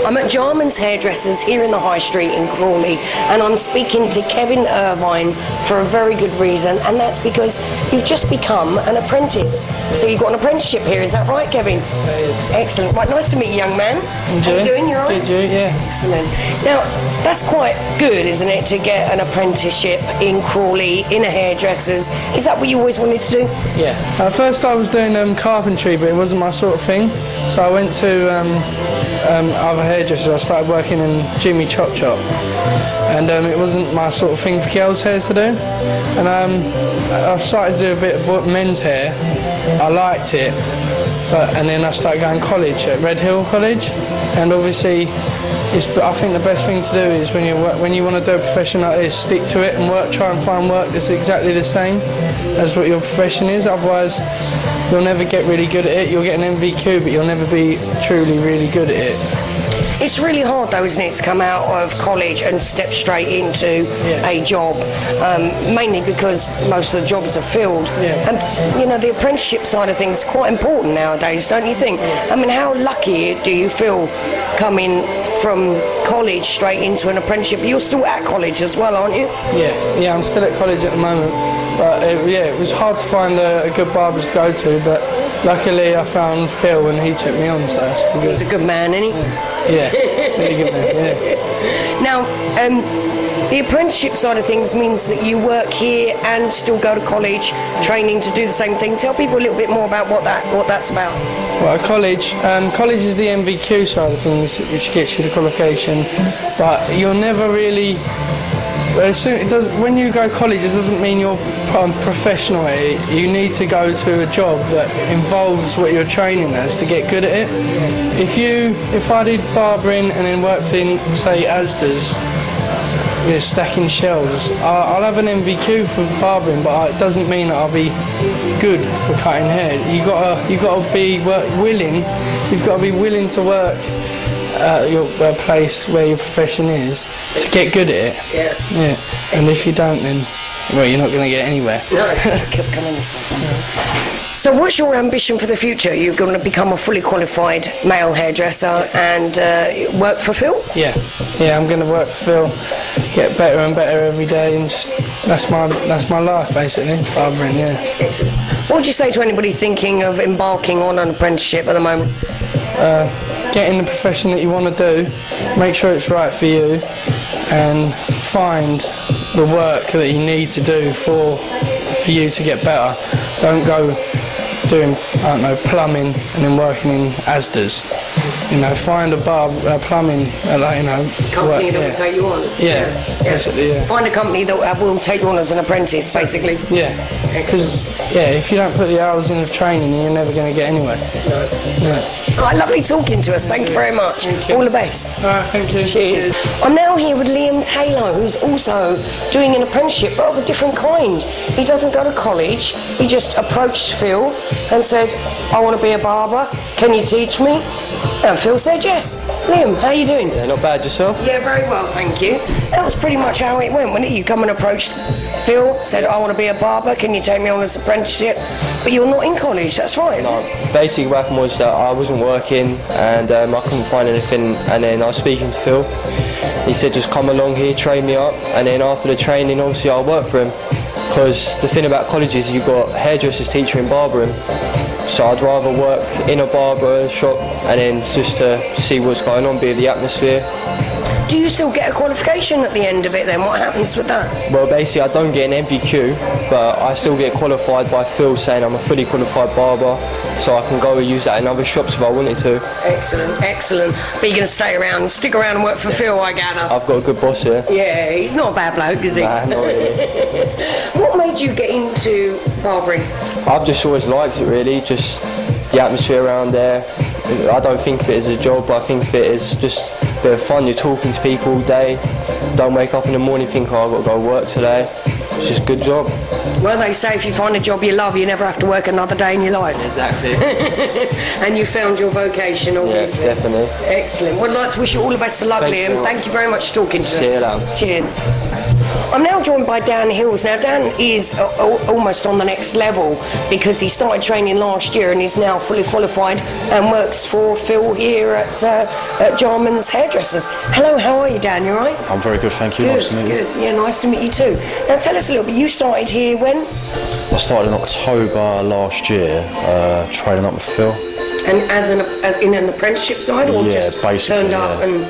I'm at Jarmans Hairdressers here in the High Street in Crawley, and I'm speaking to Kevin Irvine for a very good reason, and that's because you've just become an apprentice. So you've got an apprenticeship here, is that right, Kevin? That is. Excellent. Right, nice to meet you, young man. How you doing? You all right? Good, yeah. Excellent. Now, that's quite good, isn't it, to get an apprenticeship in Crawley, in a hairdresser's? Is that what you always wanted to do? Yeah. At first I was doing carpentry, but it wasn't my sort of thing. So I went to other hairdressers. I started working in Jimmy Chop Chop, and it wasn't my sort of thing for girls' hair to do. And I started to do a bit of men's hair. I liked it, and then I started going to college at Red Hill College, and obviously I think the best thing to do is when you want to do a profession like this, stick to it and try and find work that's exactly the same as what your profession is. Otherwise, you'll never get really good at it. You'll get an MVQ, but you'll never be truly really good at it. It's really hard though, isn't it, to come out of college and step straight into a job, mainly because most of the jobs are filled. Yeah. And, you know, the apprenticeship side of things is quite important nowadays, don't you think? I mean, how lucky do you feel coming from college straight into an apprenticeship? You're still at college as well, aren't you? Yeah, I'm still at college at the moment. But it was hard to find a good barber to go to, but luckily I found Phil and he took me on, so it's good. He's a good man, isn't he? Yeah, really good man, yeah. Now, the apprenticeship side of things means that you work here and still go to college, training to do the same thing. Tell people a little bit more about what that's about. Well, college is the MVQ side of things, which gets you the qualification, but you'll never really... when you go to college, it doesn't mean you're professional at it. You need to go to a job that involves what you're training as to get good at it. If I did barbering and then worked in, say, Asda's, stacking shelves, I'll have an MVQ for barbering, but it doesn't mean that I'll be good for cutting hair. You've got to be willing. You've got to be willing to work your place where your profession is to get good at it. Yeah. And if you don't, then you're not going to get anywhere. No, keep coming this way. So what's your ambition for the future? You're going to become a fully qualified male hairdresser and work for Phil? Yeah, I'm going to work for Phil, get better and better every day, and that's my life basically, barbering. Yeah. Excellent. What would you say to anybody thinking of embarking on an apprenticeship at the moment? Get in the profession that you want to do, make sure it's right for you, and find the work that you need to do for you to get better. Don't go doing, plumbing and then working in Asda's. Find a plumbing, company that will take you on. Yeah, basically, yeah. Find a company that will take you on as an apprentice, basically. Yeah, because if you don't put the hours in of training, you're never going to get anywhere. No. Yeah. All right, lovely talking to us. Thank you very much. All the best. All right, thank you. Cheers. I'm now here with Liam Taylor, who's also doing an apprenticeship, but of a different kind. He doesn't go to college. He just approached Phil and said, I want to be a barber. Can you teach me? And Phil said yes. Liam, how are you doing? Yeah, not bad. Yourself? Yeah, very well, thank you. That was pretty much how it went, wasn't it? You come and approached Phil, said, I want to be a barber. Can you take me on this apprenticeship? But you're not in college, that's right, isn't it? Basically what happened was that I wasn't working and I couldn't find anything, and then I was speaking to Phil. He said just come along here, train me up, and then after the training obviously I'll work for him, because the thing about college is you've got hairdressers, teacher and barbering, so I'd rather work in a barber shop and then just to see what's going on, be the atmosphere. Do you still get a qualification at the end of it then? What happens with that? Well, basically I don't get an MVQ, but I still get qualified by Phil saying I'm a fully qualified barber, so I can go and use that in other shops if I wanted to. Excellent, excellent. But you're going to stick around and work for Phil, I gather? I've got a good boss here. Yeah, he's not a bad bloke, is he? Nah, not really. What made you get into barbering? I've just always liked it really, just the atmosphere around there. I don't think of it as a job, I think of it as just a bit of fun. You're talking to people all day, don't wake up in the morning and think, oh, I've got to go work today. It's just a good job. Well, they say if you find a job you love, you never have to work another day in your life. Exactly. And you found your vocation, obviously. Yes, definitely. Excellent. Well, I'd like to wish you all the best of luck, Liam. Thank you very much for talking to us. See you later. Cheers. I'm now joined by Dan Hills. Now, Dan is almost on the next level because he started training last year and is now fully qualified and works for Phil here at Jarmans Hairdressers. Hello, how are you, Dan? You all right? I'm very good, thank you. Good, nice to meet you. good. Yeah, nice to meet you too. Now, tell us a little bit. You started here when? I started in October last year, training up with Phil. And as in an apprenticeship side, or just turned up and?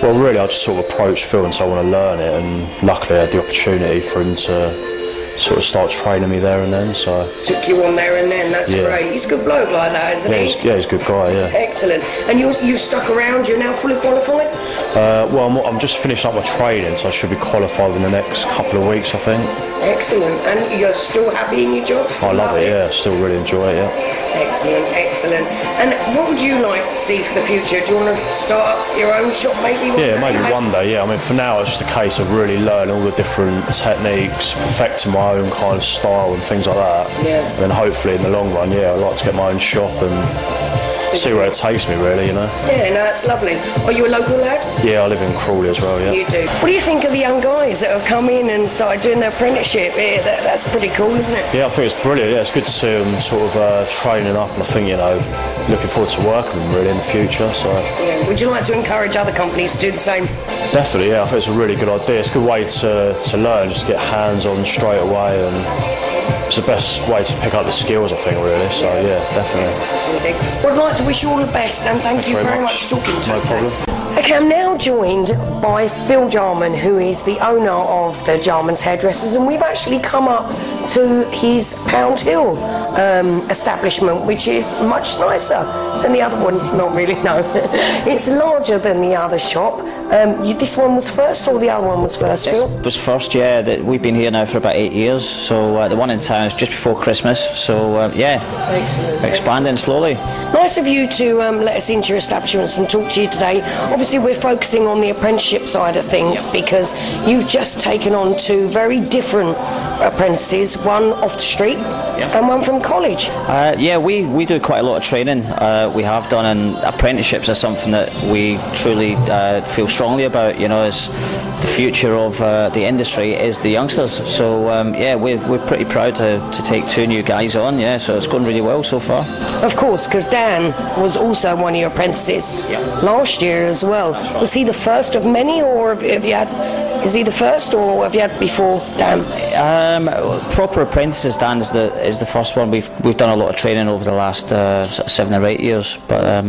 Well, really, I just sort of approached Phil and said I want to learn it, and luckily I had the opportunity for him to sort of start training me there and then. So took you on there and then. That's great. He's a good bloke like that, isn't he? He's a good guy. Yeah. Excellent. And you stuck around. You're now fully qualified. Well, I'm just finishing up my training, so I should be qualified in the next couple of weeks, I think. Excellent. And you're still happy in your job? I love it. Yeah, still really enjoy it. Yeah. Excellent, excellent. And what would you like to see for the future? Do you want to start up your own shop maybe? Maybe one day, yeah. I mean, for now, it's just a case of really learning all the different techniques, perfecting my own kind of style and things like that. Yeah. And then hopefully in the long run, I'd like to get my own shop and see where it takes me, really, Yeah, no, that's lovely. Are you a local lad? Yeah, I live in Crawley as well, yeah. You do. What do you think of the young guys that have come in and started doing their apprenticeship? Yeah, that's pretty cool, isn't it? Yeah, I think it's brilliant. Yeah, it's good to see them sort of training up, and I think, looking forward to working with them really in the future. So. Yeah. Would you like to encourage other companies to do the same? Definitely, yeah. I think it's a really good idea. It's a good way to learn, just to get hands-on straight away, and it's the best way to pick up the skills, I think, really. So, yeah, definitely. Well, I'd like to wish you all the best, and thank you very much for talking to us. No problem. Okay, I'm now joined by Phil Jarman, who is the owner of the Jarmans Hairdressers, and we've actually come up to his Pound Hill establishment, which is much nicer than the other one. Not really, no. It's larger than the other shop. This one was first, or the other one was first, Phil? It was first, yeah. We've been here now for about 8 years, so the one in town is just before Christmas, so Excellent. Expanding slowly. Nice of you to let us into your establishments and talk to you today. Obviously, we're focusing on the apprenticeship side of things because you've just taken on two very different apprentices, one off the street and one from college. We do quite a lot of training. We have done, and apprenticeships are something that we truly feel strongly about. As the future of the industry is the youngsters. So we're pretty proud to take two new guys on. Yeah, so it's going really well so far. Of course, because Dan was also one of your apprentices last year as well. Right. Was he the first of many, or have you had? Is he the first, or have you had before Dan? Proper apprentices, Dan is the first one. We've done a lot of training over the last 7 or 8 years, but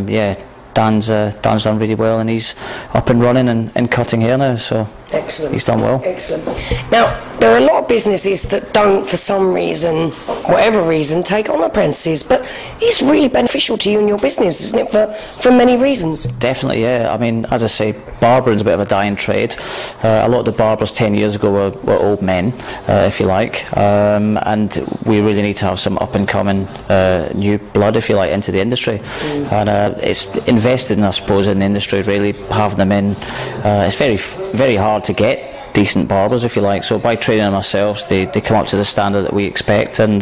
Dan's done really well, and he's up and running and cutting hair now, so excellent. He's done well. Excellent. Now, there are a lot of businesses that don't, for some reason, whatever reason, take on apprentices, but it's really beneficial to you and your business, isn't it, for many reasons? Definitely, yeah. I mean, as I say, barbering's a bit of a dying trade. A lot of the barbers 10 years ago were old men, if you like, and we really need to have some up-and-coming new blood, if you like, into the industry. And it's invested in, I suppose, in the industry, really having them in. It's very, very hard to get decent barbers, if you like, so by training them ourselves, they come up to the standard that we expect, and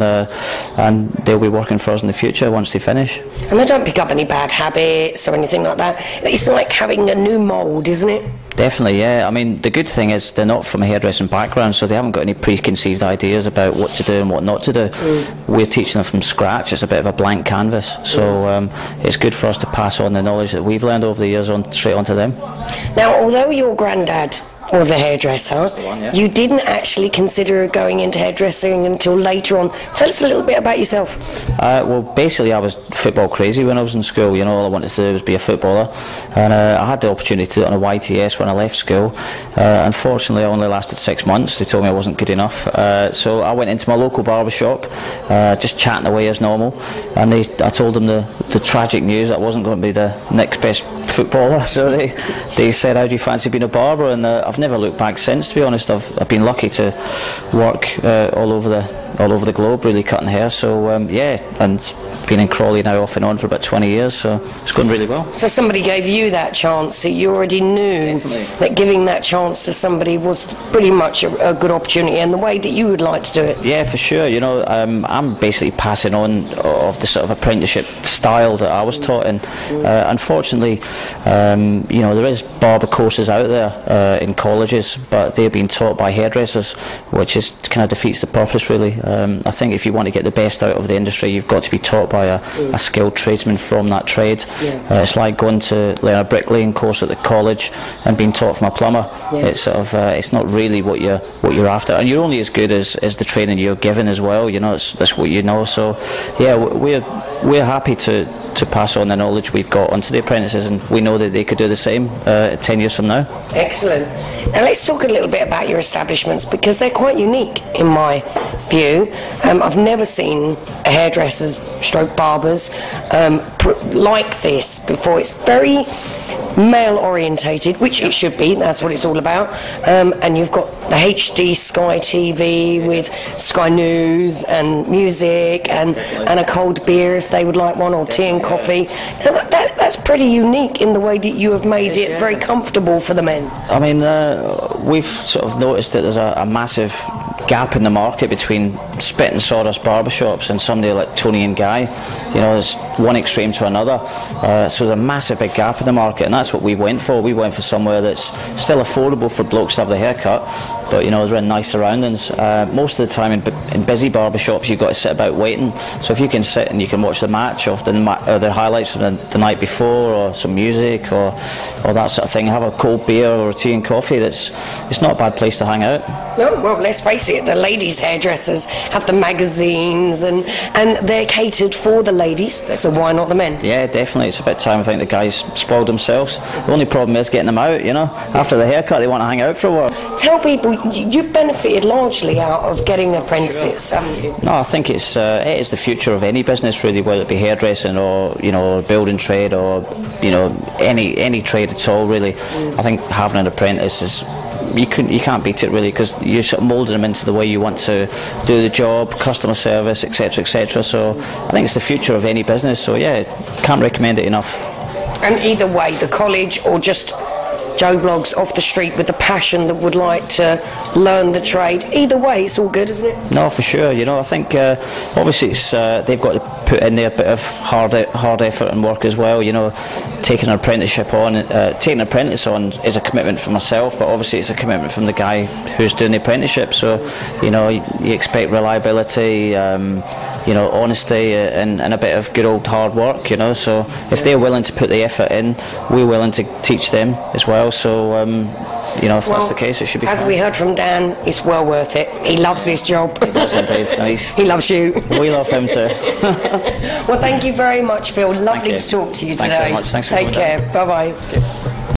they'll be working for us in the future once they finish. And they don't pick up any bad habits or anything like that. It's like having a new mould, isn't it? Definitely, yeah. I mean, the good thing is they're not from a hairdressing background, so they haven't got any preconceived ideas about what to do and what not to do. We're teaching them from scratch. It's a bit of a blank canvas, so it's good for us to pass on the knowledge that we've learned over the years straight on to them. Now, although your granddad was a hairdresser, you didn't actually consider going into hairdressing until later on. Tell us a little bit about yourself. Well, basically I was football crazy when I was in school. All I wanted to do was be a footballer, and I had the opportunity to do it on a YTS when I left school. Unfortunately, I only lasted 6 months. They told me I wasn't good enough, so I went into my local barber shop, just chatting away as normal, and I told them the tragic news that I wasn't going to be the next best footballer. So they said, how do you fancy being a barber? And I've never looked back since, to be honest. I've been lucky to work all over all over the globe, really cutting hair. So yeah, and been in Crawley now off and on for about 20 years, so it's going really well. So somebody gave you that chance, so you already knew that giving that chance to somebody was pretty much a good opportunity, and the way that you would like to do it. Yeah, for sure. You know, I'm basically passing on of the sort of apprenticeship style that I was taught in. Unfortunately, you know, there is barber courses out there in colleges, but they're being taught by hairdressers, which is kind of defeats the purpose, really. I think if you want to get the best out of the industry, you've got to be taught by a skilled tradesman from that trade. It's like going to learn a bricklaying course at the college and being taught from a plumber. It's sort of it's not really what you're after, and you're only as good as the training you're given as well. You know, that's what you know. So yeah, we're happy to pass on the knowledge we've got onto the apprentices, and we know that they could do the same 10 years from now. Excellent. Now let's talk a little bit about your establishments, because they're quite unique in my view. I've never seen a hairdresser's stroke barbers like this before. It's very male orientated, which it should be, that's what it's all about. And you've got the HD Sky TV with Sky News and music and a cold beer if they would like one, or tea and coffee. Now, that's pretty unique in the way that you have made it very comfortable for the men. I mean, we've sort of noticed that there's a massive gap in the market between spit and sawdust barbershops and somebody like Tony and Guy. You know, there's one extreme to another. So there's a massive big gap in the market, and that's what we went for. We went for somewhere that's still affordable for blokes to have the haircut, but you know, there's really nice surroundings. Most of the time in busy barbershops, you've got to sit about waiting. So if you can sit and you can watch the match of the highlights from the night before, or some music, or that sort of thing, have a cold beer or a tea and coffee, it's not a bad place to hang out. No, well, let's face it, the ladies' hairdressers have the magazines, and they're catered for the ladies, so why not the men? Yeah, definitely. It's about time I think the guys spoiled themselves. The only problem is getting them out, you know. After the haircut, they want to hang out for a while. Tell people, you've benefited largely out of getting apprentices, haven't you? No, I think it is the future of any business, really, whether it be hairdressing or, you know, building trade, or, you know, any trade at all, really. I think having an apprentice is, you can't beat it, really, because you're sort of moulding them into the way you want to do the job, customer service, etc., etc. So I think it's the future of any business. So yeah, can't recommend it enough. And either way, the college or just Joe Bloggs off the street with the passion that would like to learn the trade, either way, it's all good, isn't it? No, for sure. You know, I think obviously it's they've got to put in there a bit of hard effort and work as well. You know, taking an apprenticeship on, taking an apprentice on is a commitment for myself, but obviously it's a commitment from the guy who's doing the apprenticeship. So, you know, you expect reliability, you know, honesty, and a bit of good old hard work. You know, so if they're willing to put the effort in, we're willing to teach them as well. So, you know, if that's the case, it should be as fine. we heard from Dan, it's well worth it. He loves this job. He does indeed. No, he loves you. We love him too. Well, thank you very much, Phil. Lovely to talk to you today. Thanks very much. Thanks for Take care. Bye-bye. Okay.